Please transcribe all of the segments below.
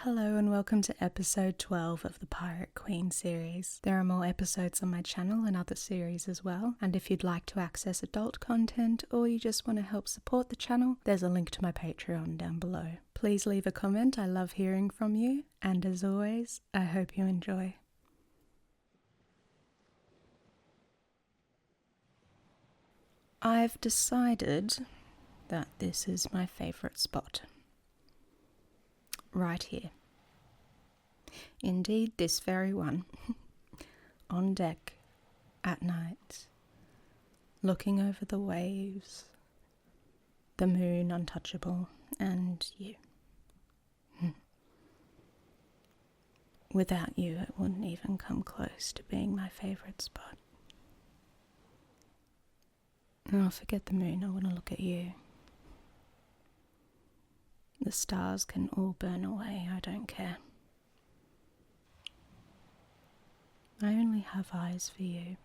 Hello and welcome to episode 12 of the Pirate Queen series. There are more episodes on my channel and other series as well, and if you'd like to access adult content or you just want to help support the channel, there's a link to my Patreon down below. Please leave a comment, I love hearing from you, and as always, I hope you enjoy. I've decided that this is my favourite spot. Right here. Indeed, this very one. On deck, at night, looking over the waves, the moon untouchable, and you. Without you, it wouldn't even come close to being my favourite spot. Oh, forget the moon, I want to look at you. The stars can all burn away, I don't care. I only have eyes for you.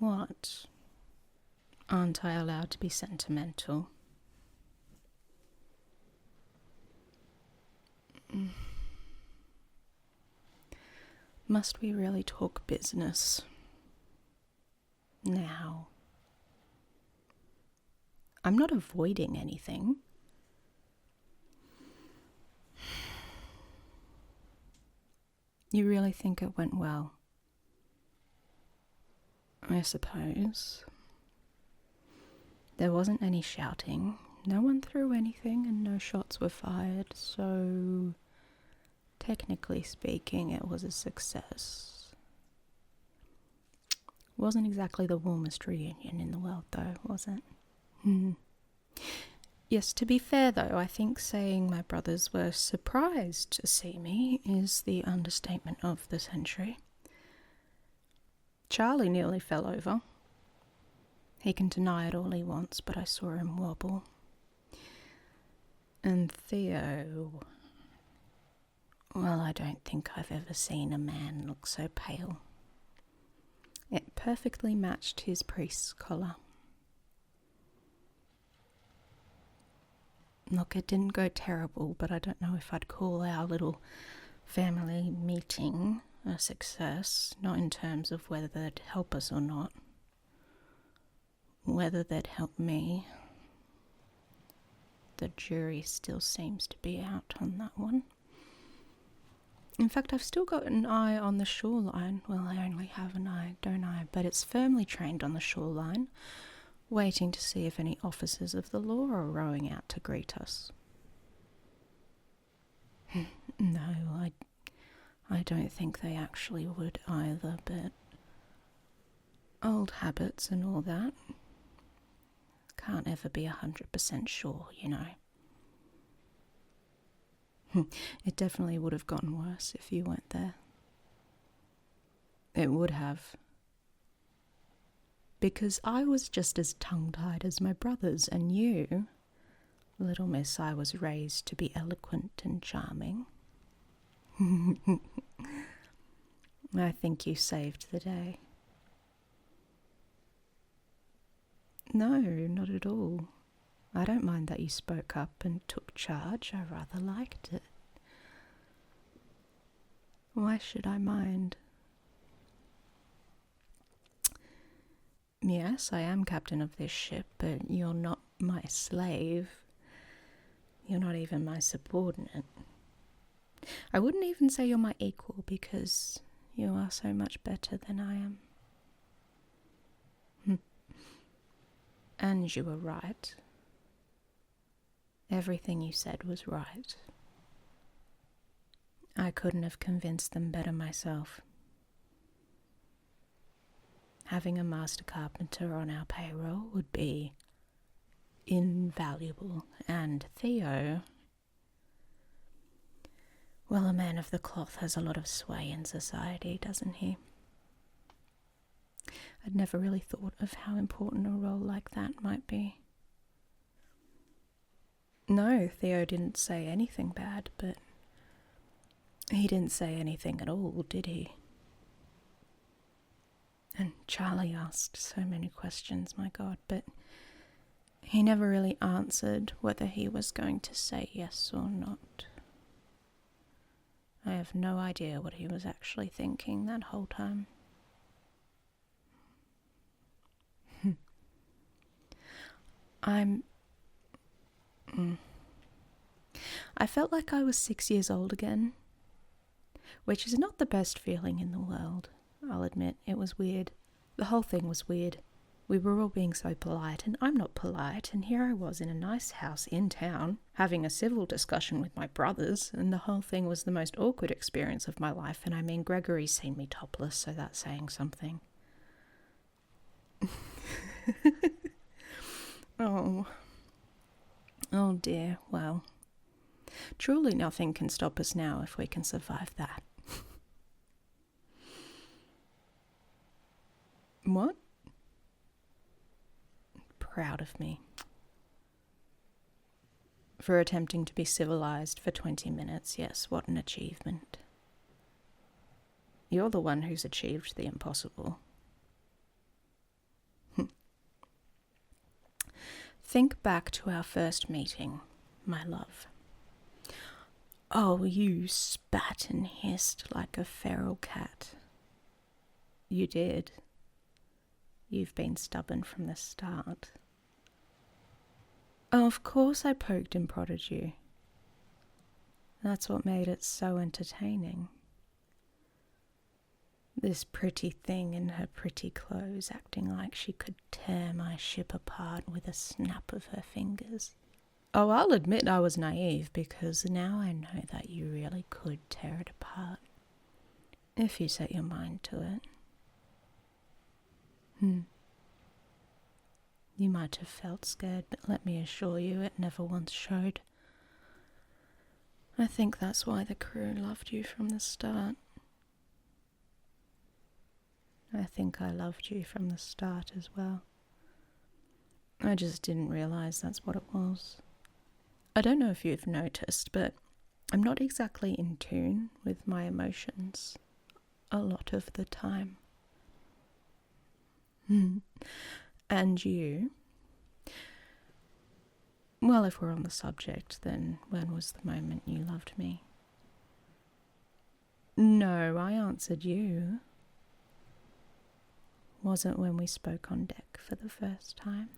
What? Aren't I allowed to be sentimental? Must we really talk business? Now. I'm not avoiding anything. You really think it went well? I suppose. There wasn't any shouting, no one threw anything, and no shots were fired, so technically speaking, it was a success. Wasn't exactly the warmest reunion in the world, though, was it? Yes, to be fair, though, I think saying my brothers were surprised to see me is the understatement of the century. Charlie nearly fell over. He can deny it all he wants, but I saw him wobble. And Theo... well, I don't think I've ever seen a man look so pale. It perfectly matched his priest's collar. Look, it didn't go terrible, but I don't know if I'd call our little family meeting a success, not in terms of whether they'd help us or not. Whether they'd help me. The jury still seems to be out on that one. In fact, I've still got an eye on the shoreline. Well, I only have an eye, don't I? But it's firmly trained on the shoreline, waiting to see if any officers of the law are rowing out to greet us. No, I don't think they actually would either, but old habits and all that. Can't ever be 100% sure, you know. It definitely would have gotten worse if you weren't there. It would have. Because I was just as tongue-tied as my brothers, and you, little miss, I was raised to be eloquent and charming. I think you saved the day. No, not at all. I don't mind that you spoke up and took charge. I rather liked it. Why should I mind? Yes, I am captain of this ship, but you're not my slave. You're not even my subordinate. I wouldn't even say you're my equal, because you are so much better than I am. And you were right. Everything you said was right. I couldn't have convinced them better myself. Having a master carpenter on our payroll would be invaluable, and Theo... well, a man of the cloth has a lot of sway in society, doesn't he? I'd never really thought of how important a role like that might be. No, Theo didn't say anything bad, but he didn't say anything at all, did he? And Charlie asked so many questions, my God, but he never really answered whether he was going to say yes or not. I have no idea what he was actually thinking that whole time. I felt like I was 6 years old again, which is not the best feeling in the world. I'll admit, it was weird. The whole thing was weird. We were all being so polite, and I'm not polite, and here I was in a nice house in town, having a civil discussion with my brothers, and the whole thing was the most awkward experience of my life, and I mean, Gregory's seen me topless, so that's saying something. Oh dear, well, truly nothing can stop us now if we can survive that. What? Proud of me. For attempting to be civilized for 20 minutes, yes, what an achievement. You're the one who's achieved the impossible. Think back to our first meeting, my love. Oh, you spat and hissed like a feral cat. You did. You've been stubborn from the start. Oh, of course I poked and prodded you. That's what made it so entertaining. This pretty thing in her pretty clothes acting like she could tear my ship apart with a snap of her fingers. Oh, I'll admit I was naive, because now I know that you really could tear it apart, if you set your mind to it. You might have felt scared, but let me assure you it never once showed. I think that's why the crew loved you from the start. I think I loved you from the start as well. I just didn't realise that's what it was. I don't know if you've noticed, but I'm not exactly in tune with my emotions a lot of the time. And you? Well, if we're on the subject, then when was the moment you loved me? No, I answered you. Was it when we spoke on deck for the first time?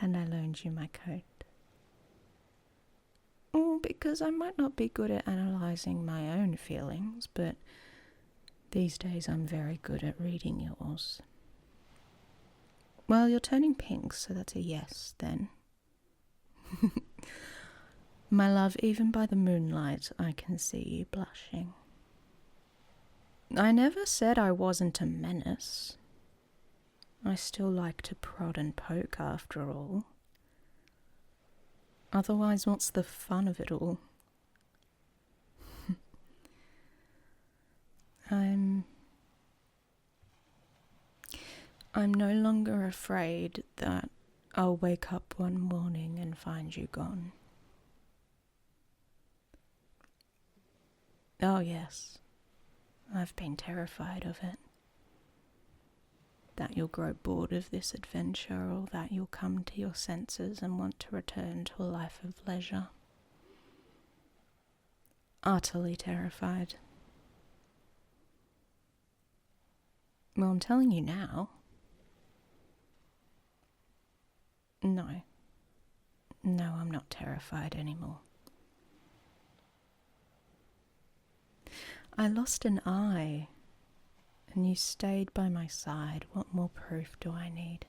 And I loaned you my coat? Oh, because I might not be good at analysing my own feelings, but these days I'm very good at reading yours. Well, you're turning pink, so that's a yes, then. My love, even by the moonlight, I can see you blushing. I never said I wasn't a menace. I still like to prod and poke after all. Otherwise, what's the fun of it all? I'm no longer afraid that I'll wake up one morning and find you gone. Oh yes, I've been terrified of it. That you'll grow bored of this adventure, or that you'll come to your senses and want to return to a life of leisure. Utterly terrified. Well, I'm telling you now. No, I'm not terrified anymore. I lost an eye, and you stayed by my side. What more proof do I need?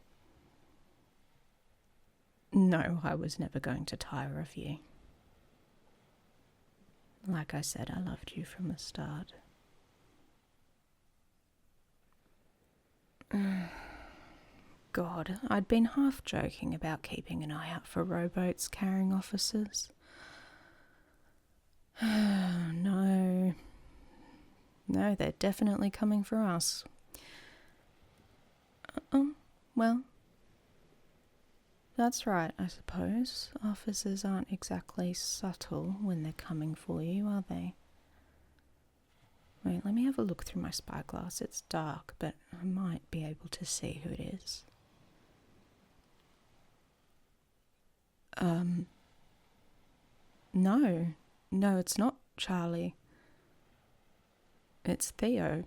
No, I was never going to tire of you. Like I said, I loved you from the start. God, I'd been half joking about keeping an eye out for rowboats carrying officers. No, they're definitely coming for us. Well, that's right, I suppose. Officers aren't exactly subtle when they're coming for you, are they? Wait, let me have a look through my spyglass. It's dark, but I might be able to see who it is. No, it's not Charlie. It's Theo.